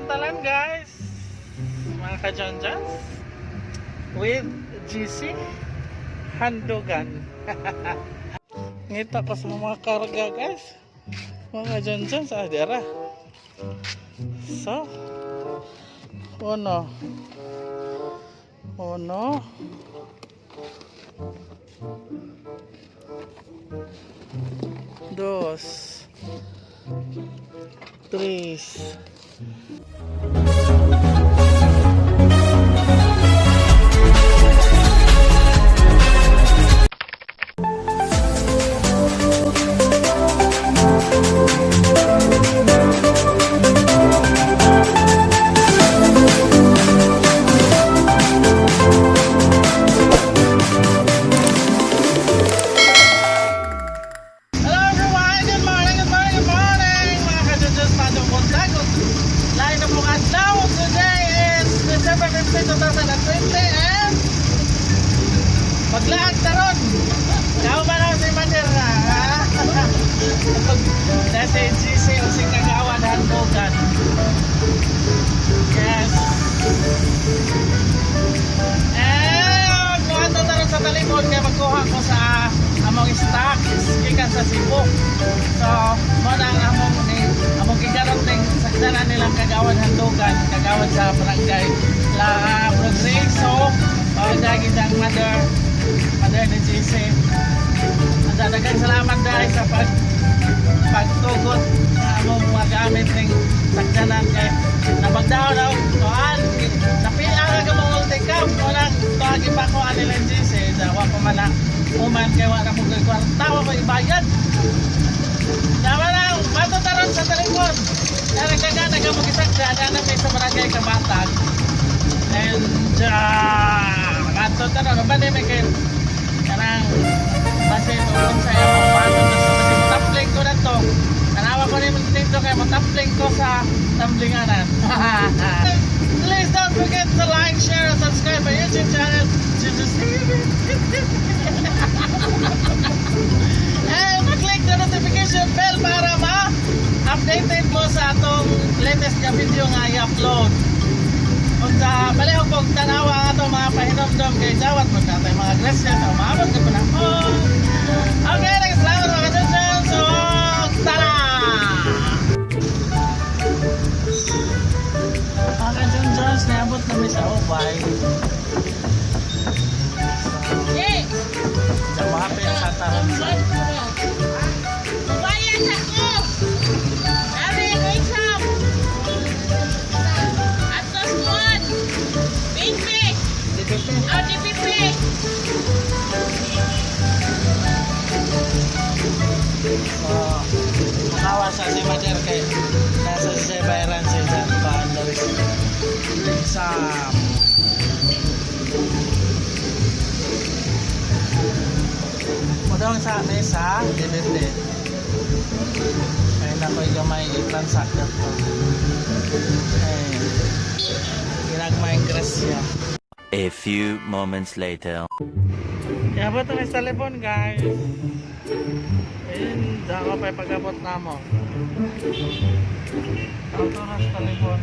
samantalan guys, mga ka-John with GC Handogan. Ngita ko sa mga karga guys, mga John sa adera. So uno, dos, tres. Maglaag taron. Kau ba na si Manera? Nasa GC o si Kagawan Handogan. Yes. And kung ato taron sa talikod kaya magkuha ko sa among stock gikan sa Cebu. So mo na ang among gigarot ning sakdanan nilang Kagawan Handogan, Kagawan sa barangay La Progreso. Dahil ang mother ni GC. Daghang salamat dahil sa pagtugot na among magamit ng sakdanan kay nabagdaw na kuan napila ka mga ultikam walang bahagi pa ko anilang GC dawa pa man na uman kay wala mo kay kwartawa ko ibayad dawa lang matutaron sa talikod kaya nagkagana ka mag-isakdanan na may sa barangay Kabatag and matutaron ba din may kayo karang basin ulong sa iyo paano na sa basin tapling ko na to kanawa ko rin dito kaya matapling ko sa tamblinganan. Please don't forget to like, share, and subscribe my YouTube channel and click the notification bell para ma-updated mo sa atong latest na video nga i-upload. Kung sa palihog kong tanawa ito mga pahinomdom kay Jawat magkatay mga grasya sa umabot ka pa na po. Okay, nag-salamat mga John. So, tara! Mga John, naabot namin sa Ubay. Sa mahapin sa Taransan. Bayan ako! Sabi, Rachel! Atos Juan! Pipi! Oh, di Pipi! So, makawasan si Mater kay nasa siya bayaran si Jan Pandaris exam. Mudawang sa mesa, depende. Kaya na ko gamay i-transact na to. Ginagmayang grasya. A few moments later. Kaya ba ito may telepon guys? Ayun, dako pa pag-abot na mo. Auto na sa telepon.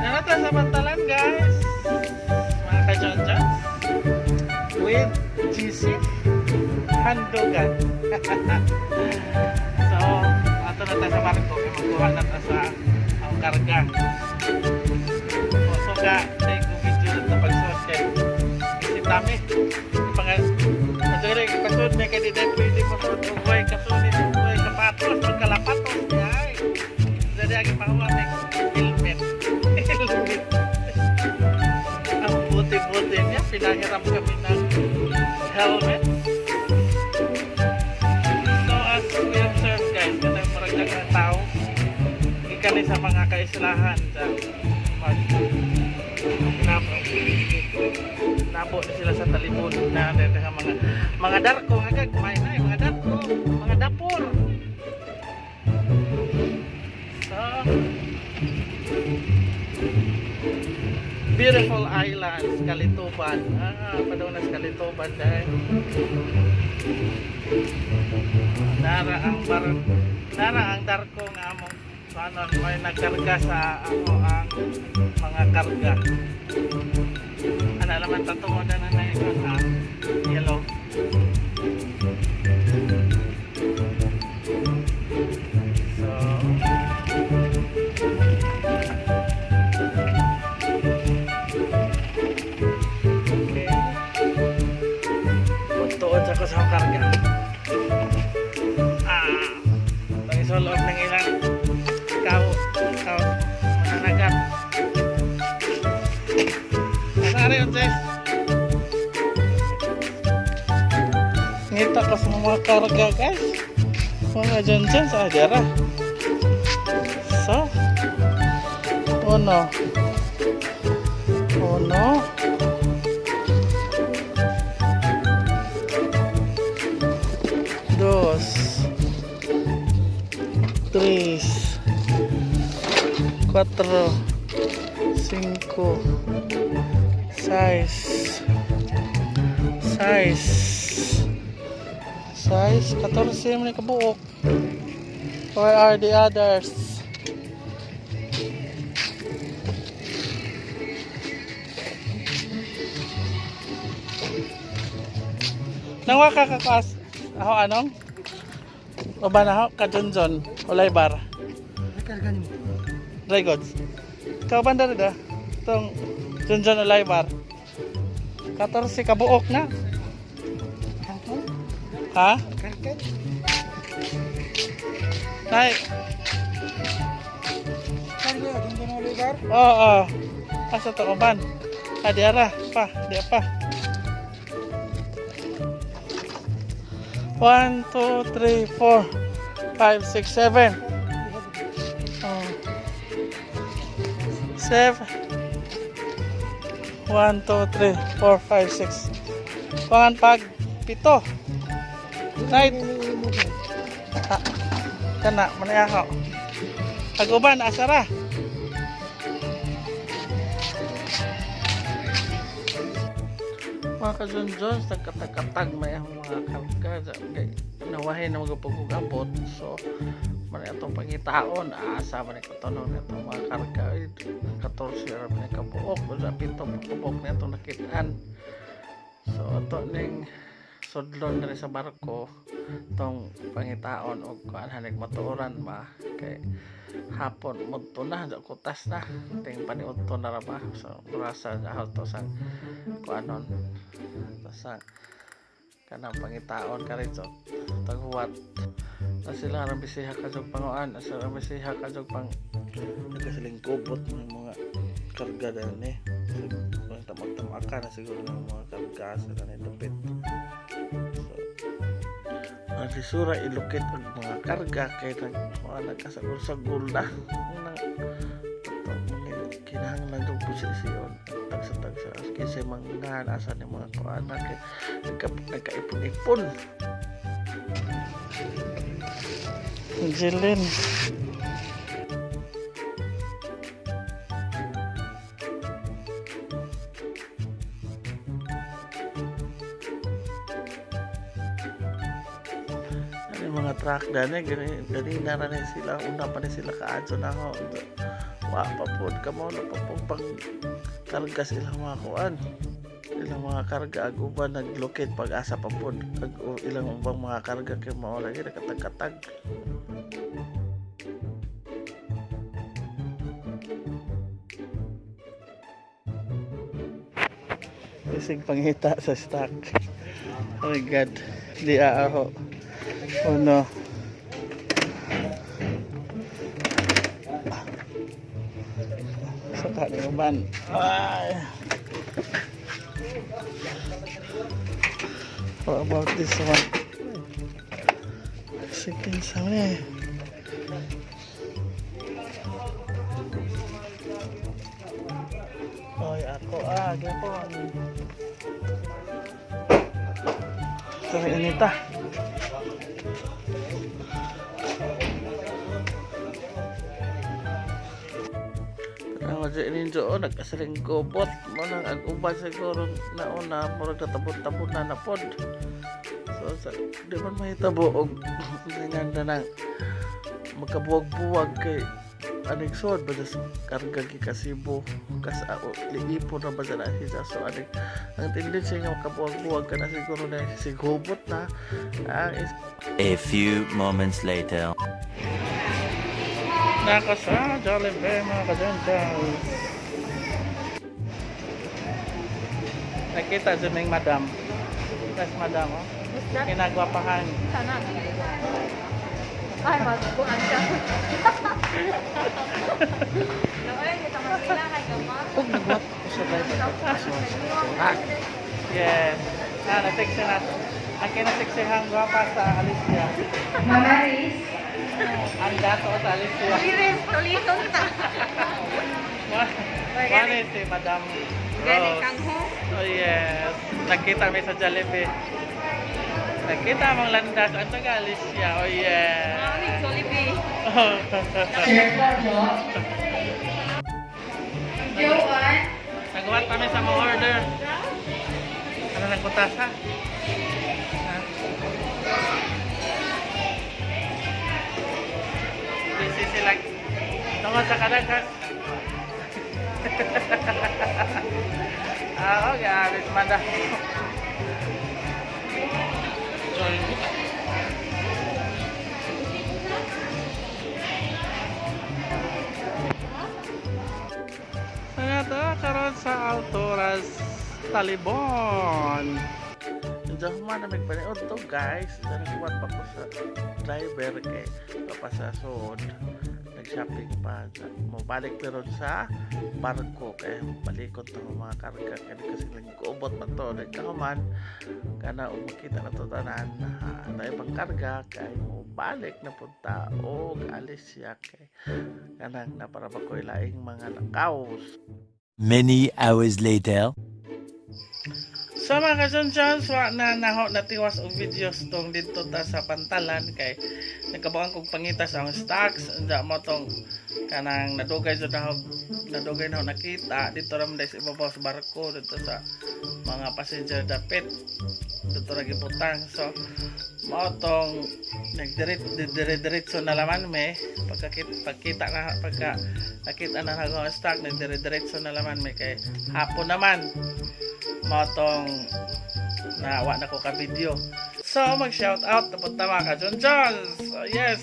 Narata samantalan guys, mga ka-John with GC Handogan. So ato na tayo sa barko kaya magkuha na tayo sa ang karga. So ka take ko video na pagsuot kay isitami pag pasod na kay dito pwede mo sa tuway kasunod tuway kapatos magkalapatos ay jadi agad makuha ng helmet. Ang buti-buti niya pinahiram kami ng helmet. So as we observe guys katang maragdag ng tao ikani sa mga kaislahan sa nabo na sila sa talibon na mga darko agad kumain na mga darko mga dapor. Beautiful islands, Kalituban. Padunas Kalituban dahil. Nara ang darko nga among paano may nagkarga sa ang mga karga. Ano naman tatungo na na ito sa yellow. So tuod ako sa karga. Pag sa loob ng ilang ikaw mananagat. Nasari yun, Jess? Ngita ko sa mga karga, guys. Mga dyan sa adara. So, uno, dos, tres, cuatro, cinco, seis, 14 may kabuok. Where are the others? Nangwa ka kakas ako anong? O ba na ako? Kadjonjon Ulay bar Dry goods. Ikaw banda rin itong Jonjon Ulay bar 14 kabuok na. Ha? Nay. Oo. Asa to uban? Di ara pa, di pa. 1, 2, 3, 4, 5, 6, 7. 7. 1, 2, 3, 4, 5, 6. Pangan pag 7. Night. Kana manay ako. Pag-uban asara. Mga kajonjons, nagkatag-katag may ang mga karga. Nawahin na magpagugabot. So, manay itong pangitaon. Asa manay katanong na itong mga karga. 14 manay kabuok. O sa 7 kabuok na itong nakitaan. So, ito ning sudlon na rin sa barko itong pangitaon o kuan hanig matuoran ma kay hapon munto na kutas na ting paniudto na ra ba so rasa to sang kuanon sa kanang pangitaon karito taghuwat na sila ra bisiha kajog panguan asa ra bisiha kajog pang nagasiling kubot ng mga karga dahil ni tamag-tamakan na siguro ng mga karga sa kanang dapit. Sisura ilukit ang mga karga kay nagkasagol-sagol na kinahanglan itong posisyon tagsa-tagsa kasi manggahan asa ni mga kuana kay nagkaipon-ipon Jilin mga truck dani gani na rin sila una pa rin sila kaadso na ho wa pa pod kamo na pa pang karga silang mga kuan ilang mga karga aguban naglocate pag-asa pa pod ilang ubang mga karga kay mao lagi nakatag-katag isig pangita sa stock. Oh my god di aaho. Oh no. Saka ni uban. Ay. What about this one? Sikin sama. Oy ako gapon. Sorry Anita. Mga dyan ninyo, nagkasaling gobot. Manang aguban siguro na una, murag natabot-tabot na pod. So, di man mahitabo og ganyan na nang magkabuwag-buwag kay aning sod ba sa karga kasibo kas liipo na ba sa siya so aning ang tendency nga makabuwag-buwag ka na siguro na sigubot na ang A few moments later. naka sa Jollibee mga kadyan. Nakita dyan ng madam. Yes, madam, oh. Kinagwapahan. Sana. Ay, magbuhan siya. Ay, kita masila kay Gama. Huwag nagwap ko sa driver. Yes. Natext na. Ang kinasiksihang gwapa sa Alicia. Mamaris. Ang dato sa Alicia. Iris, tulitong ta. Mani si Madam Gani Rose. kang ho. Oh yes. Nakita mi sa Jollibee. Nakita mong landas ang taga Alicia. Oh yes. Mami, Jollibee. Joan. Nagawat kami sa mga order. Ano nagbutas ha? Busy sila. Tungkol sa kadagkas. Okay, abis mada. Sangat karon sa Alturas Talibon. Diyan man na magpaniod to guys. Diyan nagkuhan pa ko sa driver kay papasasod. Nag-shopping pa. Mabalik pero sa barko kay balikot ng mga karga kaya kasi nag-ubot man to. Nagkaman kana makita na to tanan na ibang karga kay balik na punta o alis siya kay kanang na para ba ko ilaing mga lakaws. Many hours later. So mga kasunsyons, na natiwas og videos tong dito ta sa pantalan kay nagkabuang kong pangita sa ang stocks anda mo tong kanang nadugay na nakita dito ra man sa ibabaw sa barko dito sa mga passenger dapit dito ra giputang so mo tong nagdiretso na laman me pagka nakita na ang stock nagdiretso na laman me kay hapon naman matong nawa na ko ka video. So mag shout out tapos mga ka-Johns. Yes.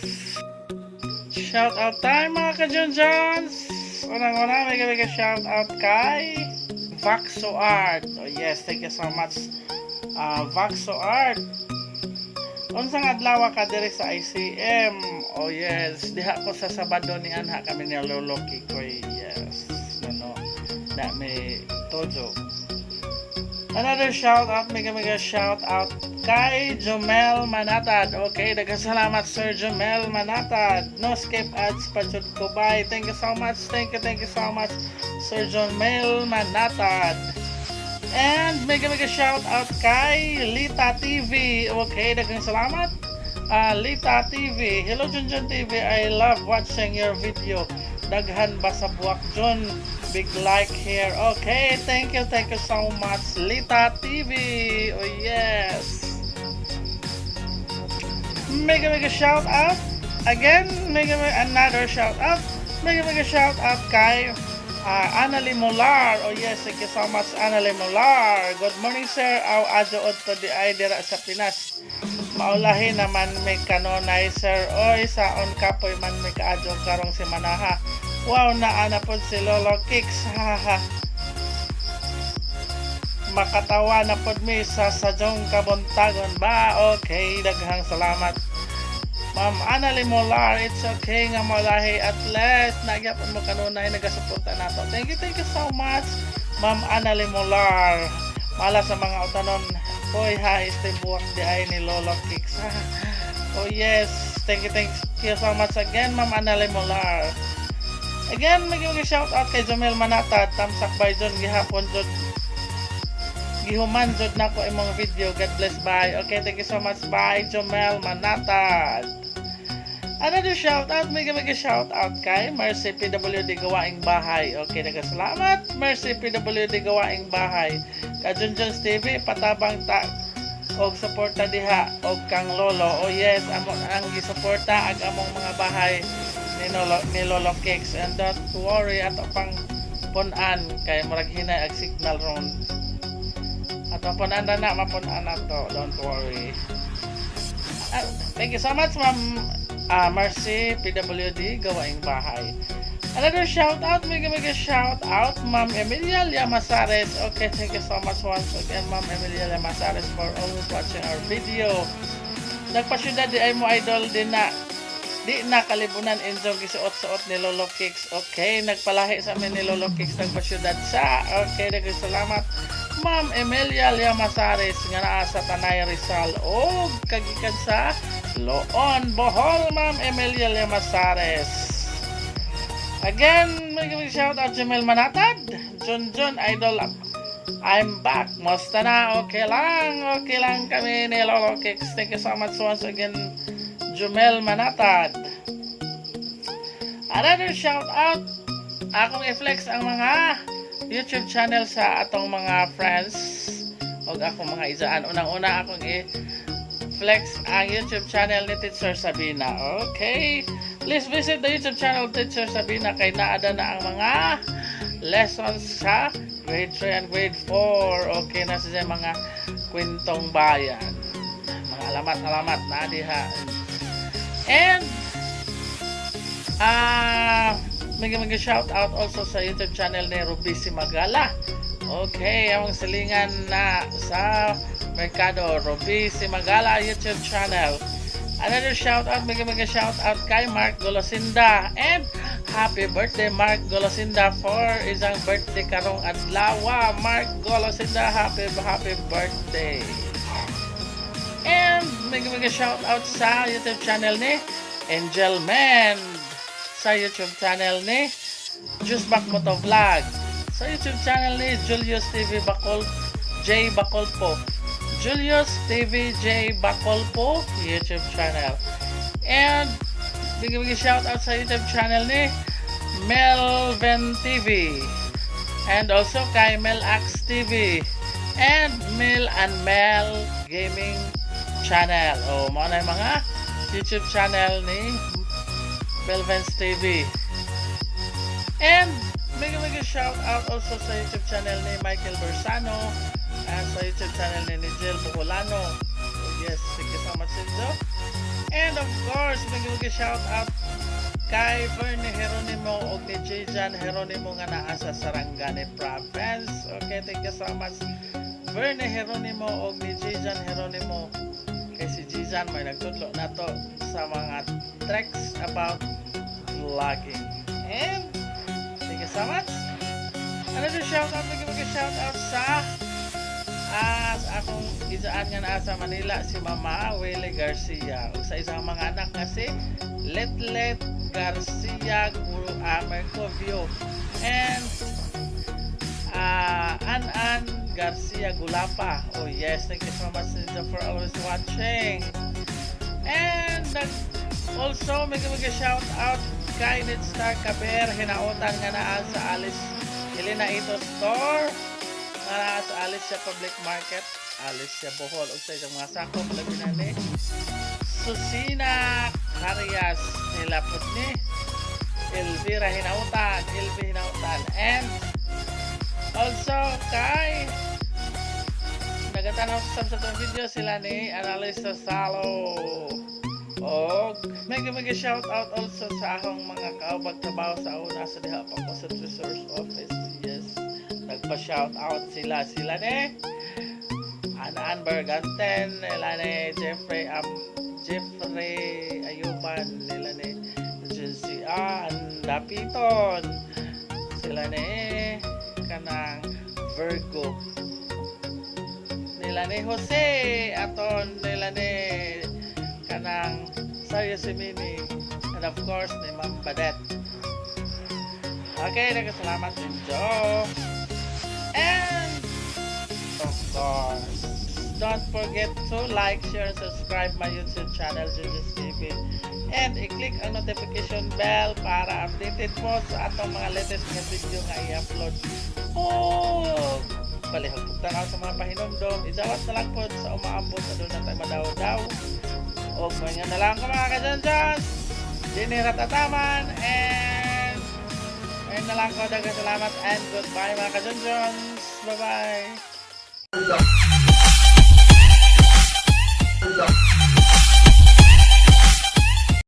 Shout out time mga ka-Johns. Unang-una may shout out kay Vaxo Art. Oh yes, thank you so much. Vaxo Art. Unsang adlaw ka diri sa ICM. Oh yes, diha ko sa Sabado ni anha kami ni Lolo Kikoy. Yes. No. Na may todo. Another shout out, mega shout out kay Jomel Manatad. Okay, daghang salamat Sir Jomel Manatad. No skip ads pa jud ko. Bye. Thank you so much. Thank you so much Sir Jomel Manatad. And mega shout out kay Lita TV. Okay, daghang salamat. Lita TV. Hello Junjun TV. I love watching your video. Daghan ba sa buwak Jun? Big like here. Okay, thank you so much Lita TV. Oh yes. Mega shout out again. Another shout out. Mega shout out kay Annalie Molar. Oh yes, thank you so much Annalie Molar. Good morning sir. Aw adyo to di ay dira sa Pinas. Maulahi naman may canonizer. Oy saon kapoy man may kaadyo karong si Manaha. Wow, naana po si Lolo Kicks, haha. Makatawa na po mi sa sadyong kabuntagon ba? Okay, daghang salamat. Ma'am Annalie Molar, it's okay nga malahi at least nagyapon mo kanunay nagasuporta nato. Thank you so much, Ma'am Annalie Molar. Mala sa mga utanon, hoy ha, buwak di ay ni Lolo Kicks. Oh yes, thank you so much again, Ma'am Annalie Molar. Again, mag-shout out kay Jomel Manatad. Tamsak by John gihapon jud. Gihuman jud nako imong video. God bless, bye. Okay, thank you so much. Bye, Jomel Manatad. Another shout out, mega shout out kay Mercy PWD Gawaing Bahay. Okay, nagasalamat Mercy PWD Gawaing Bahay. Kajunjun TV patabang ta og suporta diha og kang lolo. Oh yes, among ang gisuporta ag among mga bahay ni Lolo Kicks, and don't worry ato pang punan kay murag hinay ag signal ron. Ato punan na mapunan ato, don't worry. Thank you so much, Ma'am Mercy PWD Gawaing Bahay. Another shout out, mega shout out, Ma'am Emilia Llamazares. Okay, thank you so much once again, Ma'am Emilia Llamazares, for always watching our video. Nagpasyudad di ay mo idol din na di na kalibunan enjoy gisuot-suot ni Lolo Kicks. Okay, nagpalahi sa amin ni Lolo Kicks nagpasyudad sa. Okay, salamat Ma'am Emilia Llamazares nga naa sa Tanay Rizal o kagikan sa Loon, Bohol, Ma'am Emilia Llamazares. Again, may shout out Jumel Manatad, Junjun Idol, I'm back. Musta na? Okay lang kami ni Lolo Kicks. Thank you so much once again, Jumel Manatad. Another shout out, akong i-flex ang mga YouTube channel sa atong mga friends o akong mga izaan. Unang-una akong i-flex ang YouTube channel ni Teacher Sabina. Okay, please visit the YouTube channel Teacher Sabina kay naada na ang mga lessons sa grade 3 and grade 4. Okay na siya mga kwentong bayan, mga alamat na diha. And mega shout out also sa YouTube channel ni Ruby Simagala. Okay, ang silingan na sa Mercado, Ruby Simagala YouTube channel. Another shout out, mega shout out kay Mark Golosinda, and happy birthday Mark Golosinda for isang birthday karong adlaw. Mark Golosinda, happy birthday. And mega shout out sa YouTube channel ni Angel Man, sa YouTube channel ni Juice Bakmoto Vlog, sa YouTube channel ni Julius TV J Bacolpo, Julius TV J Bacolpo YouTube channel. And big shout out sa YouTube channel ni Melvin TV, and also kay Melax TV and Mel and Mel Gaming channel. O mo na yung mga YouTube channel ni Melvin's TV. And mega shout out also sa YouTube channel ni Michael Bersano, and sa YouTube channel ni Nigel Bucolano. Oh yes, thank you so much, Sildo. And of course, mega shout out kay Verne Geronimo og ni Jijan Geronimo nga naa sa Sarangani Province. Okay, thank you so much, Verne Geronimo og ni Jijan Geronimo. Kay si Jijan may nagtudlo na to sa mga tricks about vlogging. And thank you so much. Another shout out, mega shout out sa akong izaan nga naa sa Manila, si Mama Willie Garcia, ug sa isang mga anak nga si Letlet Garcia Mercovio, and An Garcia Gulapa. Oh yes, thank you so much for always watching. And also mega shout out kay Nitstar Kaber, hinautan nga naa sa Alice Elena Ito Store, nga naa sa Alicia Public Market, Alicia Bohol, ug sa isang mga sakop labi na ni Susina Carias nilapot ni Elvira Hinautan, and also kay nagatanaw sa video sila ni Analisa Salo. Og mega shout out also sa akong mga kaubag trabaho sa una sa diha pa ko sa Resource Office. Yes, nagpa-shout out sila ni Ana Berganten, nila ni Jeffrey Ayuban, nila ni Jinsi Dapiton, sila ni kanang Virgo, nila ni Jose aton, nila ni kanang Sayo Simini, and of course ni Ma'am Badet. Okay, nagkasalamat din Joe. And of course don't forget to like, share, and subscribe my YouTube channel, Jujus TV. And i-click ang notification bell para updated po sa atong mga latest na video nga i-upload. Oh! Balihag po tanaw sa mga pahinumdom. Idawat na lang po sa umaambot sa doon na tayo madaw-daw. O mga na lang ko mga kajanjans. Diniratataman. And ngayon na lang ko. Dagang salamat and goodbye mga kajanjans. Bye-bye.